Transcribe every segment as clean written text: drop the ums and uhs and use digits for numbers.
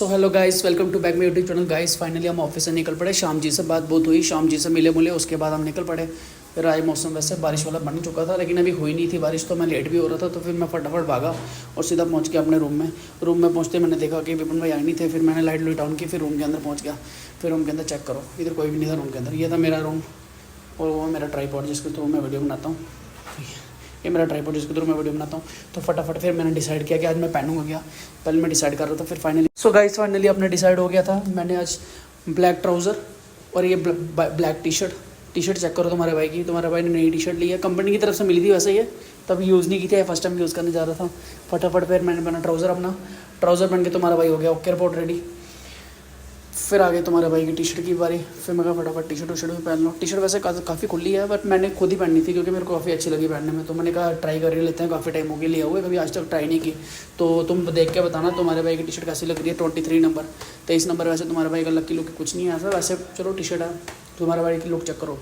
So hello guys, welcome to back my YouTube channel. Guys finally हम office से निकल पड़े। शाम जी से बात बहुत हुई, शाम जी से मिले मुले, उसके बाद हम निकल पड़े। फिर आज मौसम वैसे बारिश वाला बन चुका था, लेकिन अभी हुई नहीं थी बारिश, तो मैं लेट भी हो रहा था। तो फिर मैं फटाफट भागा और सीधा पहुंच गया अपने रूम में। रूम में पहुंचते मैंने देखा कि विपिन भाई आए नहीं थे। फिर मैंने लाइट लुइट ऑन की, फिर रूम के अंदर पहुँच गया। फिर रूम के अंदर चेक करो, इधर कोई भी नहीं था रूम के अंदर। ये था मेरा रूम और वो मेरा ट्राइपॉड जिसके थ्रू मैं वीडियो बनाता हूँ। ये मेरा ट्राइपॉड जिसके थ्रू मैं वीडियो बनाता हूँ। तो फटाफट फिर मैंने डिसाइड किया कि आज मैं पहनूंगा क्या। पहले मैं डिसाइड कर रहा था, फिर फाइनली गाइस फाइनली अपने डिसाइड हो गया था। मैंने आज ब्लैक ट्राउज़र और ये ब्लैक टी शर्ट चेक करो तुम्हारे भाई की। तुम्हारे भाई ने नई टी शर्ट ली है, कंपनी की तरफ से मिली थी वैसे। ये तब यूज़ नहीं की थी, फर्स्ट टाइम यूज़ करने जा रहा था। फटाफट फिर मैंने बना अपना ट्राउज़र पहन के तुम्हारा भाई हो गया ओके रिपोर्ट रेडी। फिर आगे तुम्हारे भाई की टी शर्ट की बारी। फिर मैं कहा फटाफट टी शर्ट भी पहन लो। टी शर्ट वैसे काफ़ी खुली है, बट मैंने खुद ही पहननी थी क्योंकि मेरे को काफ़ी अच्छी लगी पहनने में। तो मैंने कहा ट्राई कर ही लेते हैं, काफ़ी टाइम हो गया लिया हुआ, कभी आज तक ट्राई नहीं की। तो तुम देख के बताना तुम्हारे भाई की टी शर्ट कैसी लग रही है। 23 नंबर 23 नंबर वैसे तुम्हारे भाई का लकी लुक कुछ नहीं है ऐसा, वैसे चलो टी शर्ट है, तुम्हारे भाई की लुक चेक करो।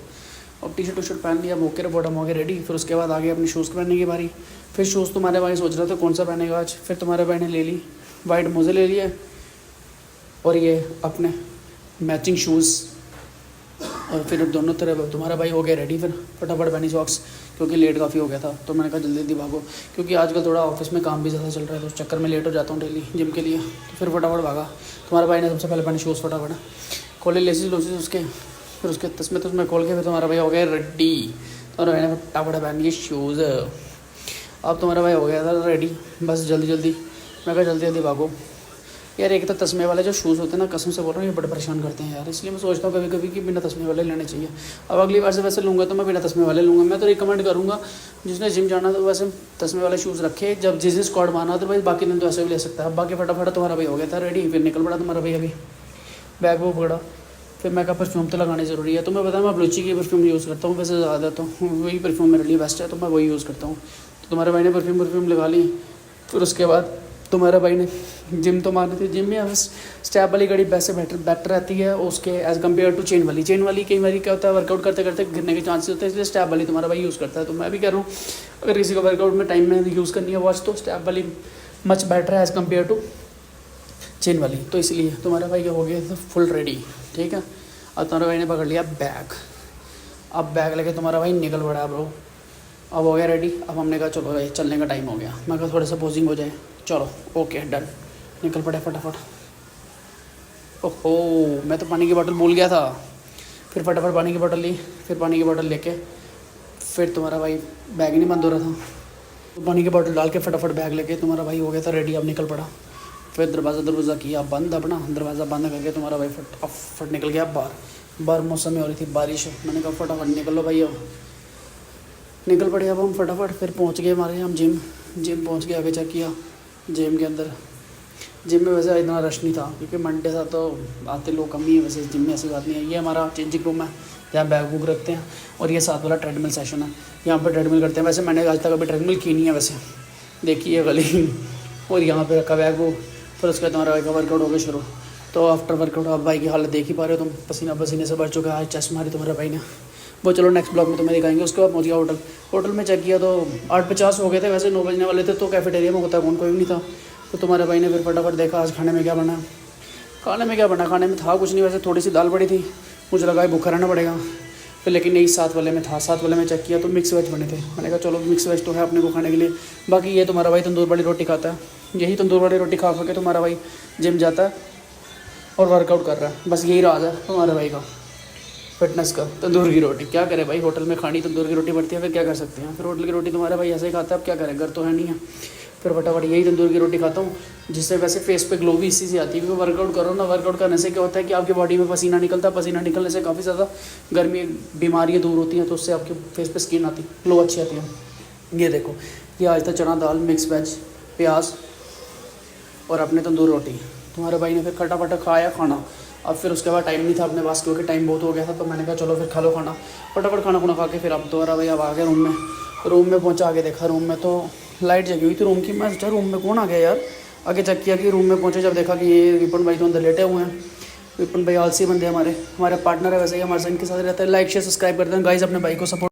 अब टी शर्ट पहन लिया, मोके बॉटम हो गए रेडी। फिर उसके बाद आगे अपनी शूज़ पहनने की बारी। फिर शूज़ तुम्हारे भाई सोच रहे थे कौन सा पहनेगा आज। फिर तुम्हारे भाई ने ले ली वाइट मोजे ले लिए और ये अपने मैचिंग शूज़। और फिर दोनों तरफ तुम्हारा भाई हो गया रेडी। फिर फटाफट पहनी सॉक्स क्योंकि लेट काफ़ी हो गया था। तो मैंने कहा जल्दी जल्दी भागो, क्योंकि आजकल थोड़ा ऑफिस में काम भी ज़्यादा चल रहा है, तो उस चक्कर में लेट हो जाता हूँ डेली जिम के लिए। तो फिर फटाफट भागा। तुम्हारे भाई ने सबसे पहले पहने शूज़, फटाफट खोले लेसिस उसके। फिर उसके तस्में खोल के फिर तुम्हारा भाई हो गया रेडी। तुम्हारे भाई ने फटाफट पहन लिए शूज़। अब तुम्हारा भाई हो गया था रेडी, बस जल्दी जल्दी। मैं कहा जल्दी जल्दी भागो यार। एक तो तस्मे वाले जो शूज़ होते हैं ना, कसम से बोल रहा हूँ, ये बड़े परेशान करते हैं यार। इसलिए मैं सोचता हूँ कभी कभी कि बिना तस्मे वाले लेने चाहिए। अब अगली बार से वैसे लूँगा तो मैं बिना तस्मे वाले लूँगा। मैं तो रिकमेंड करूँगा जिसने जिम जाना तो वैसे तस्मे वाले शूज़ रखे, जब जिस दिन स्क्वाड मारना तो भाई बाकी दिन तो ऐसे भी ले सकता है। बाकी फटाफट तुम्हारा भाई हो गया था रेडी। फिर निकल पड़ा तुम्हारा भाई, अभी बैग वो पकड़ा। फिर मैं कहा परफ्यूम तो लगानी ज़रूरी है। तो मैं बताया मैं ब्लूची की परफ्यूम यूज़ करता हूँ वैसे ज़्यादा, तो वही परफ्यूम मेरे लिए बेस्ट है, तो मैं वही यूज़ करता हूँ। तो तुम्हारे भाई ने परफ्यूम लगा ली। फिर उसके बाद तुम्हारे भाई ने जिम तो मारनी थी। जिम में स्टेप वाली घड़ी वैसे बेटर रहती है उसके एज़ कम्पेयर टू चेन वाली। कई बार क्या होता है वर्कआउट करते करते गिरने के चांसेस होते हैं, इसलिए स्टेप वाली तुम्हारा भाई यूज़ करता है। तो मैं भी कह रहा हूँ अगर किसी को वर्कआउट में टाइम में यूज़ करनी है वॉच, तो स्टेप वाली मच बेटर है एज़ कम्पेयर टू चेन वाली। तो इसलिए तुम्हारा भाई हो गया तो फुल रेडी, ठीक है। अब तुम्हारे भाई ने पकड़ लिया बैग। अब बैग लेके तुम्हारा भाई निकल पड़ा ब्रो। अब हो गया रेडी। अब हमने कहा चलो भाई चलने का टाइम हो गया। मैं कहा थोड़ा सा पोजिंग हो जाए, चलो ओके डन। निकल पड़े फटाफट। ओहो मैं तो पानी की बोतल भूल गया था। फिर फटाफट पानी की बोतल ली। फिर पानी की बोतल लेके फिर तुम्हारा भाई बैग नहीं बंद हो रहा था, तो पानी की बोतल डाल के फटाफट बैग लेके तुम्हारा भाई हो गया था रेडी। अब निकल पड़ा। फिर दरवाज़ा किया बंद, अपना दरवाज़ा बंद करके तुम्हारा भाई फट निकल गया बाहर मौसम में हो रही थी बारिश। मैंने कहा फटाफट निकलो भाई। अब निकल पड़े। अब हम फटाफट फिर पहुंच गए हमारे हम जिम पहुंच के आगे चेक किया जिम के अंदर। जिम में वैसे इतना रश नहीं था क्योंकि मंडे था तो आते लोग कम ही है। वैसे जिम में ऐसी बात नहीं है। ये हमारा चेंजिंग रूम है जहाँ बैग बुक रखते हैं, और ये साथ वाला ट्रेडमिल सेशन है, यहाँ पर ट्रेडमिल करते हैं। वैसे मैंने आज तक अभी ट्रेडमिल की नहीं है वैसे, देखी है गली। और यहाँ पे रखा बैग वो। फिर उसके बाद तुम्हारा भाई का वर्कआउट हो गया शुरू। तो आफ्टर वर्कआउट आप भाई की हालत देख ही पा रहे हो तुम, पसीने से भर चुका है। चेस्ट मारी तुम्हारे भाई ने, वो चलो नेक्स्ट ब्लॉग में तुम्हें दिखाएंगे। उसके बाद पहुंच गया होटल में चेक किया तो 8:50 हो गए थे, वैसे 9 बजने वाले थे। तो कैफेटेरिया में होता कौन, कोई भी नहीं था। तो तुम्हारे भाई ने फिर फटाफट देखा आज खाने में क्या बना। खाने में था कुछ नहीं, वैसे थोड़ी सी दाल पड़ी थी। मुझे लगा भूखा रहना पड़ेगा, फिर लेकिन नहीं, साथ वाले में था। साथ वाले में चेक किया तो मिक्स वेज बने थे। मैंने कहा चलो मिक्स वेज तो है अपने को खाने के लिए। बाकी ये तुम्हारा भाई तंदूर वाली रोटी खाता है, यही तंदूर वाली रोटी खा के तुम्हारा भाई जिम जाता है और वर्कआउट कर रहा है। बस यही राज है तुम्हारे भाई का फिटनेस का, तंदूर की रोटी। क्या करे भाई, होटल में खानी तंदूर की रोटी पड़ती है, फिर क्या कर सकते हैं। फिर होटल की रोटी तुम्हारा भाई ऐसे ही खाता है, अब क्या करें, घर तो है नहीं है। फिर फटाफट यही तंदूर की रोटी खाता हूँ, जिससे वैसे फेस पे ग्लो भी इसी से आती है। क्योंकि वर्कआउट करो ना, वर्कआउट करने से क्या होता है कि आपकी बॉडी में पसीना निकलता है, पसीना निकलने से काफ़ी ज़्यादा गर्मी बीमारियाँ दूर होती हैं, तो उससे आपके फेस पे स्किन आती है, ग्लो अच्छी आती है। ये देखो, ये आज था चना दाल, मिक्स वेज, प्याज और अपने तंदूर रोटी। तुम्हारे भाई ने फिर फटाफट खाया खाना। अब फिर उसके बाद टाइम नहीं था अपने पास क्योंकि टाइम बहुत हो गया था। तो मैंने कहा चलो फिर खा लो खाना। फटाफट खाना खा के फिर अब दोबारा भाई अब आ गए रूम में पहुंचा। आगे देखा रूम में तो लाइट जगी हुई थी रूम की। मैं सोचा रूम में कौन आ गया यार। आगे चेक किया कि रूम में पहुंचे, जब देखा कि ये विपिन भाई तो अंदर लेटे हुए हैं। विपिन भाई आलसी बंदे हमारे पार्टनर है, वैसे ही हमारे साथ इनके साथ रहता है। लाइक शेयर सब्सक्राइब करते हैं गाइस, अपने भाई को सपोर्ट